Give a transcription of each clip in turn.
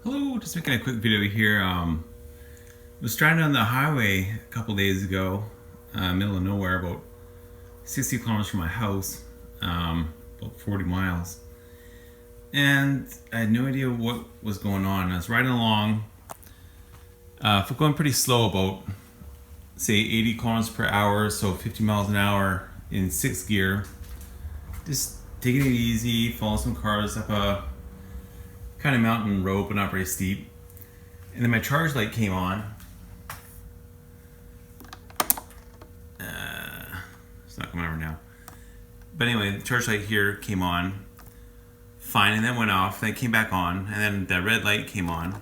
Hello, just making a quick video here. Was driving on the highway a couple days ago, middle of nowhere, about 60 kilometers from my house, about 40 miles. And I had no idea what was going on. I was riding along, going pretty slow, about say 80 kilometers per hour, so 50 miles an hour in 6th gear. Just taking it easy, following some cars up a kind of mountain road, but not very steep. And then my charge light came on. It's not coming over now. But anyway, the charge light here came on. Fine, and then went off. Then it came back on, and then the red light came on.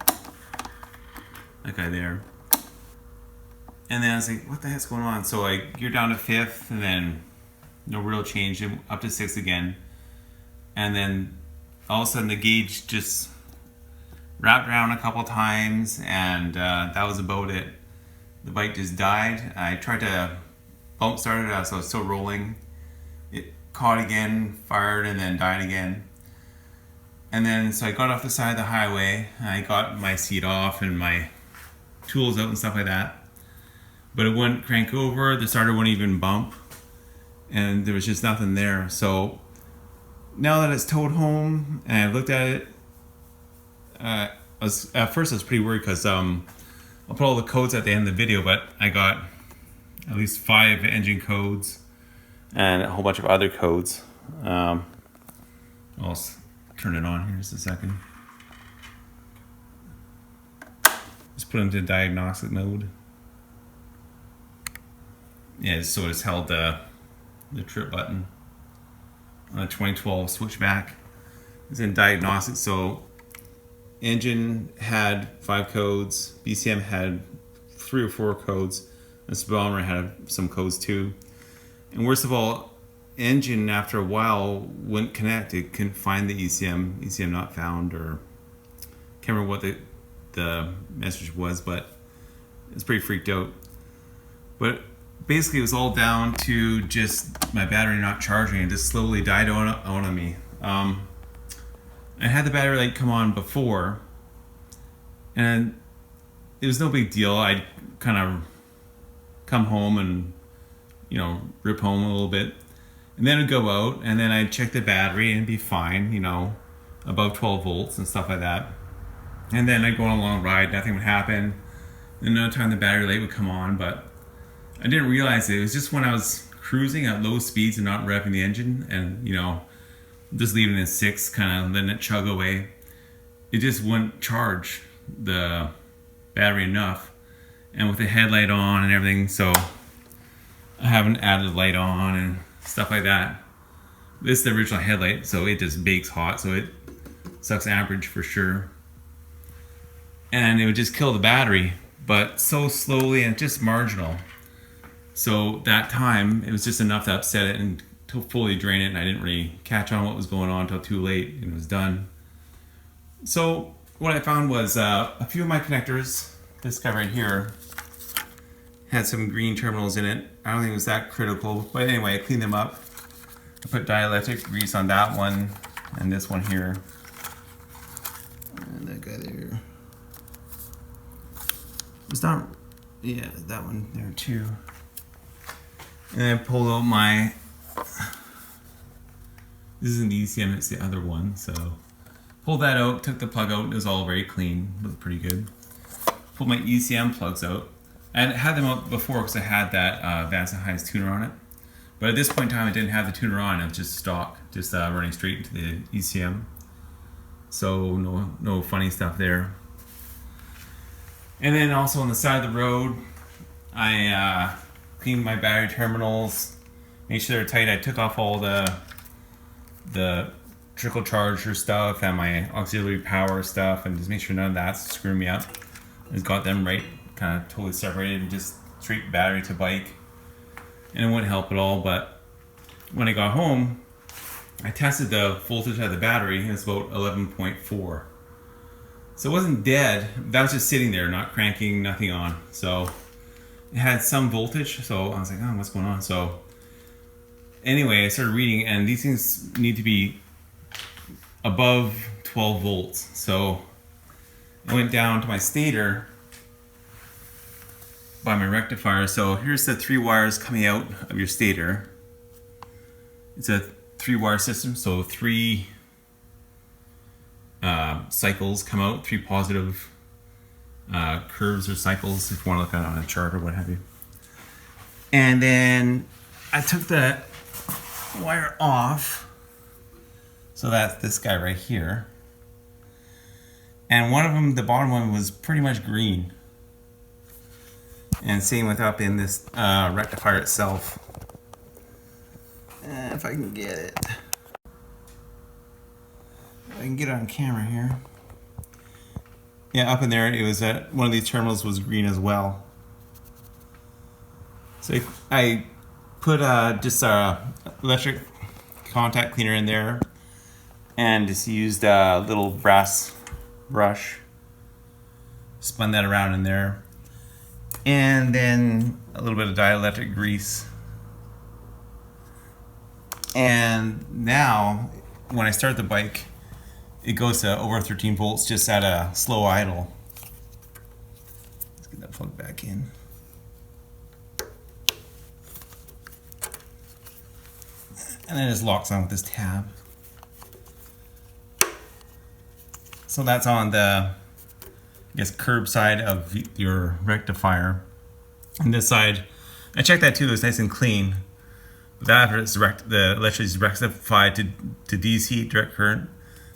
That guy there. And then I was like, what the heck's going on? So you're down to 5th, and then no real change, up to 6th again. And then all of a sudden the gauge just wrapped around a couple times, and that was about it. The bike just died. I tried to bump start it, so I was still rolling. It caught again, fired, and then died again. And then so I got off the side of the highway. I got my seat off and my tools out and stuff like that. But it wouldn't crank over. The starter wouldn't even bump, and there was just nothing there. So now that it's towed home and I looked at it, at first I was pretty worried because I'll put all the codes at the end of the video, but I got at least 5 engine codes and a whole bunch of other codes. I'll turn it on here just a second. Just put into diagnostic mode. Yeah, so it's held the trip button on a 2012 Switchback. It's in diagnostic, so engine had 5 codes, BCM had 3 or 4 codes, and speedometer had some codes too. And worst of all, engine after a while wouldn't connect. It couldn't find the ECM not found, or can't remember what the message was, but it's pretty freaked out. But basically it was all down to just my battery not charging. It just slowly died on me. I had the battery light come on before, and it was no big deal. I'd kind of come home and, rip home a little bit. And then it'd go out, and then I'd check the battery and it'd be fine, above 12 volts and stuff like that. And then I'd go on a long ride, nothing would happen. And another time the battery light would come on, but I didn't realize it. It was just when I was cruising at low speeds and not revving the engine and, just leaving it at 6, kind of letting it chug away. It just wouldn't charge the battery enough. And with the headlight on and everything, so I haven't added the light on and stuff like that. This is the original headlight, so it just bakes hot, so it sucks amperage for sure. And it would just kill the battery, but so slowly and just marginal. So that time, it was just enough to upset it and to fully drain it, and I didn't really catch on what was going on until too late, and it was done. So what I found was a few of my connectors, this guy right here, had some green terminals in it. I don't think it was that critical, but anyway, I cleaned them up. I put dielectric grease on that one, and this one here. And that guy there. It's not, yeah, that one there too. And I pulled out my, this isn't the ECM, it's the other one, so pulled that out, took the plug out, it was all very clean, looked pretty good. Pulled my ECM plugs out. I had them out before because I had that Vance & Hines tuner on it, but at this point in time I didn't have the tuner on, it was just stock, just running straight into the ECM. So no funny stuff there. And then also on the side of the road, I cleaned my battery terminals, made sure they're tight. I took off all the trickle charger stuff and my auxiliary power stuff, and just make sure none of that's screwing me up. I just got them right, kind of totally separated, and just straight battery to bike. And it wouldn't help at all, but when I got home, I tested the voltage of the battery, and it's about 11.4. So it wasn't dead, that was just sitting there, not cranking, nothing on. So it had some voltage, so I was like, oh, what's going on? So anyway, I started reading, and these things need to be above 12 volts. So I went down to my stator by my rectifier. So here's the 3 wires coming out of your stator. It's a 3-wire system, so 3 cycles come out, 3 positive curves or cycles, if you want to look at it on a chart or what have you. And then I took the wire off, so that's this guy right here. And one of them, the bottom one, was pretty much green. And same with up in this rectifier itself. If I can get it. If I can get it on camera here. Yeah, up in there, it was one of these terminals was green as well. So I put just electric contact cleaner in there, and just used a little brass brush, spun that around in there, and then a little bit of dielectric grease. And now when I start the bike, it goes to over 13 volts just at a slow idle. Let's get that plugged back in. And then it just locks on with this tab. So that's on the, I guess, curb side of your rectifier. And this side, I checked that too, it's nice and clean. But after it's the electricity is rectified to DC, direct current,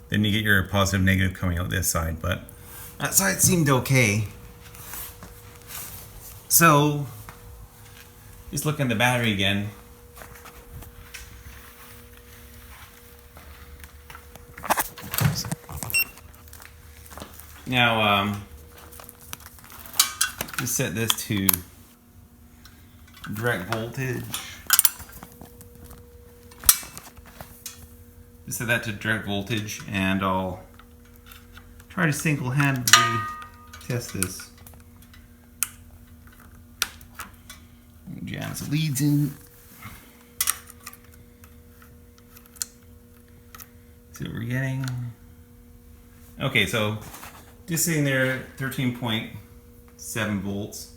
then you get your positive negative coming out this side. But that side seemed okay. So, just look at the battery again. Now, just set this to direct voltage. Just set that to direct voltage, and I'll try to single-handedly test this. Jam some leads in. See what we're getting. Okay, so just sitting there at 13.7 volts.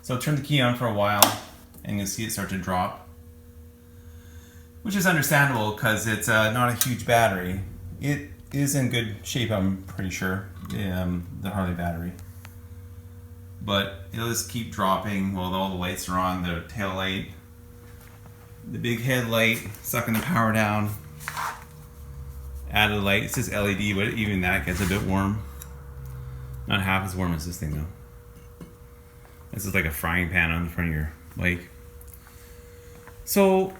So I'll turn the key on for a while, and you'll see it start to drop. Which is understandable because it's not a huge battery. It is in good shape, I'm pretty sure, the Harley battery. But it'll just keep dropping while all the lights are on, the tail light, the big headlight, sucking the power down. Added light, it's just LED, but even that gets a bit warm. Not half as warm as this thing though. This is like a frying pan on the front of your bike. So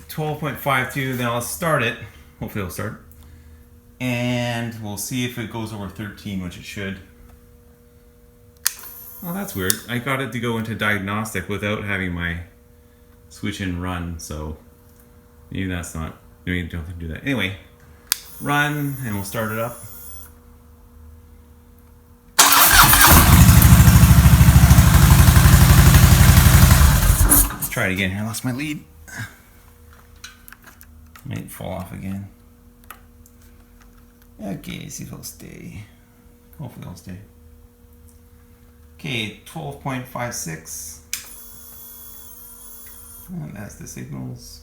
12.52, then I'll start it. Hopefully it'll start. And we'll see if it goes over 13, which it should. Oh, that's weird. I got it to go into diagnostic without having my switch in run, so maybe that's not, maybe you don't have to do that. Anyway, run, and we'll start it up. Let's try it again here. I lost my lead. Might fall off again. Okay, see if it'll stay. Hopefully it'll stay. Okay, 12.56. And that's the signals.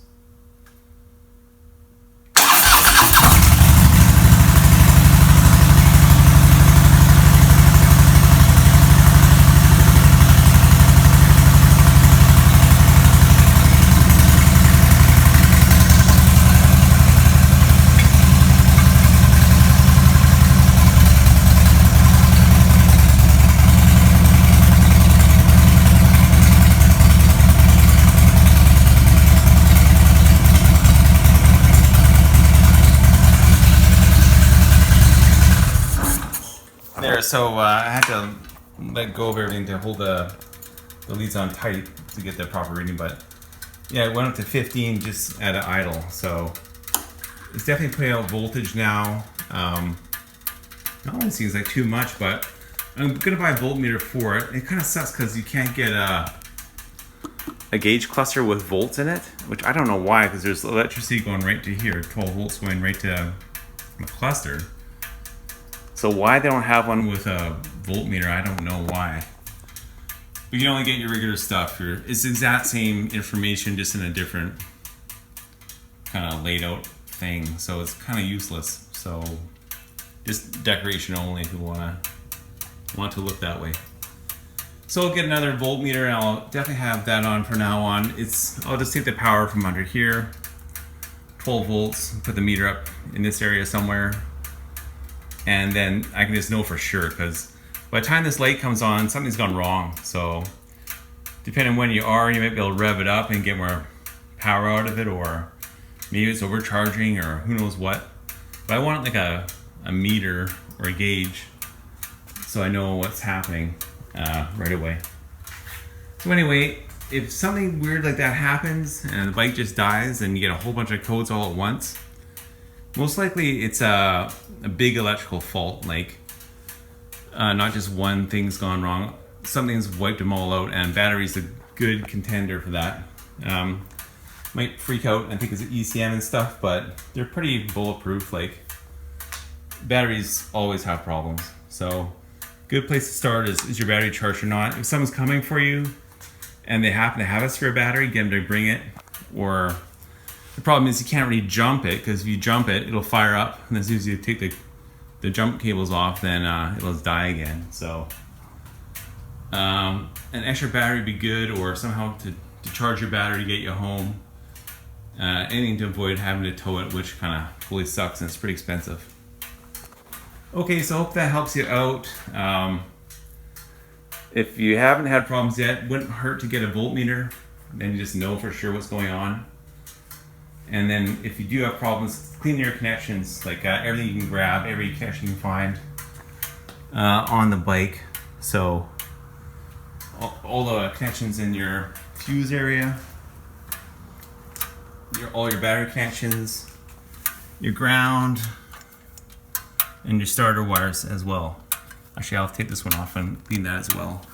So I had to let go of everything to hold the leads on tight to get the proper reading, but yeah, it went up to 15 just at an idle, so it's definitely putting out voltage now. Not only seems like too much, but I'm gonna buy a voltmeter for it. It kind of sucks because you can't get a gauge cluster with volts in it, which I don't know why, because there's electricity going right to here, 12 volts going right to the cluster. So why they don't have one with a voltmeter, I don't know why. But you can only get your regular stuff. It's the exact same information, just in a different kind of laid out thing. So it's kind of useless. So just decoration only if you want to look that way. So I'll get another voltmeter and I'll definitely have that on from now on. I'll just take the power from under here, 12 volts, put the meter up in this area somewhere. And then I can just know for sure, because by the time this light comes on, something's gone wrong. So depending on when you are, you might be able to rev it up and get more power out of it, or maybe it's overcharging, or who knows what. But I want like a meter or a gauge so I know what's happening right away. So anyway, if something weird like that happens and the bike just dies and you get a whole bunch of codes all at once, most likely it's a big electrical fault, like not just one thing's gone wrong. Something's wiped them all out, and battery's a good contender for that. Might freak out and think it's ECM and stuff, but they're pretty bulletproof. Like, batteries always have problems. So good place to start is your battery charged or not. If someone's coming for you and they happen to have a spare battery, get them to bring it. Or the problem is you can't really jump it, because if you jump it, it'll fire up, and as soon as you take the jump cables off, then it'll die again. So an extra battery would be good, or somehow to charge your battery to get you home. Anything to avoid having to tow it, which kind of totally sucks and it's pretty expensive. Okay, so I hope that helps you out. If you haven't had problems yet, wouldn't hurt to get a voltmeter, then you just know for sure what's going on. And then if you do have problems, clean your connections, like everything you can grab, every connection you can find on the bike. So all the connections in your fuse area, all your battery connections, your ground, and your starter wires as well. Actually, I'll take this one off and clean that as well,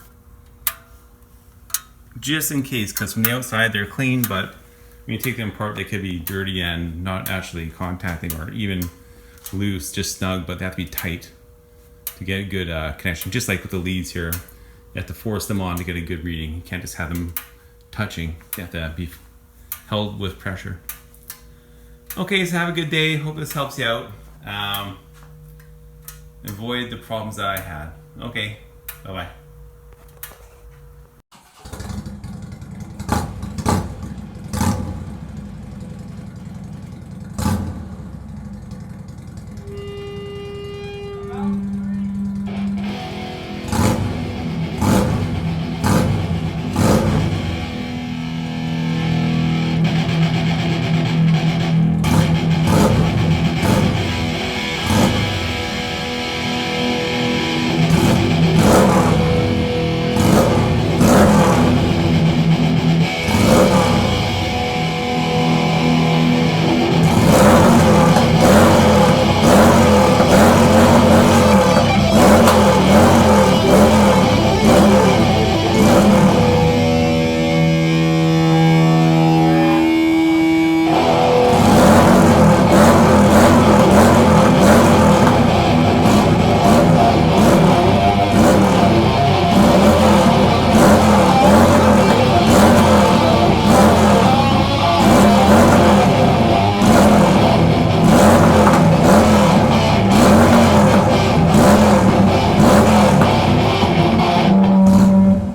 just in case, because from the outside they're clean, but when you take them apart they could be dirty and not actually contacting, or even loose, just snug, but they have to be tight to get a good connection. Just like with the leads here, you have to force them on to get a good reading. You can't just have them touching. They have to be held with pressure. Okay, so have a good day. Hope this helps you out. Avoid the problems that I had. Okay, bye-bye.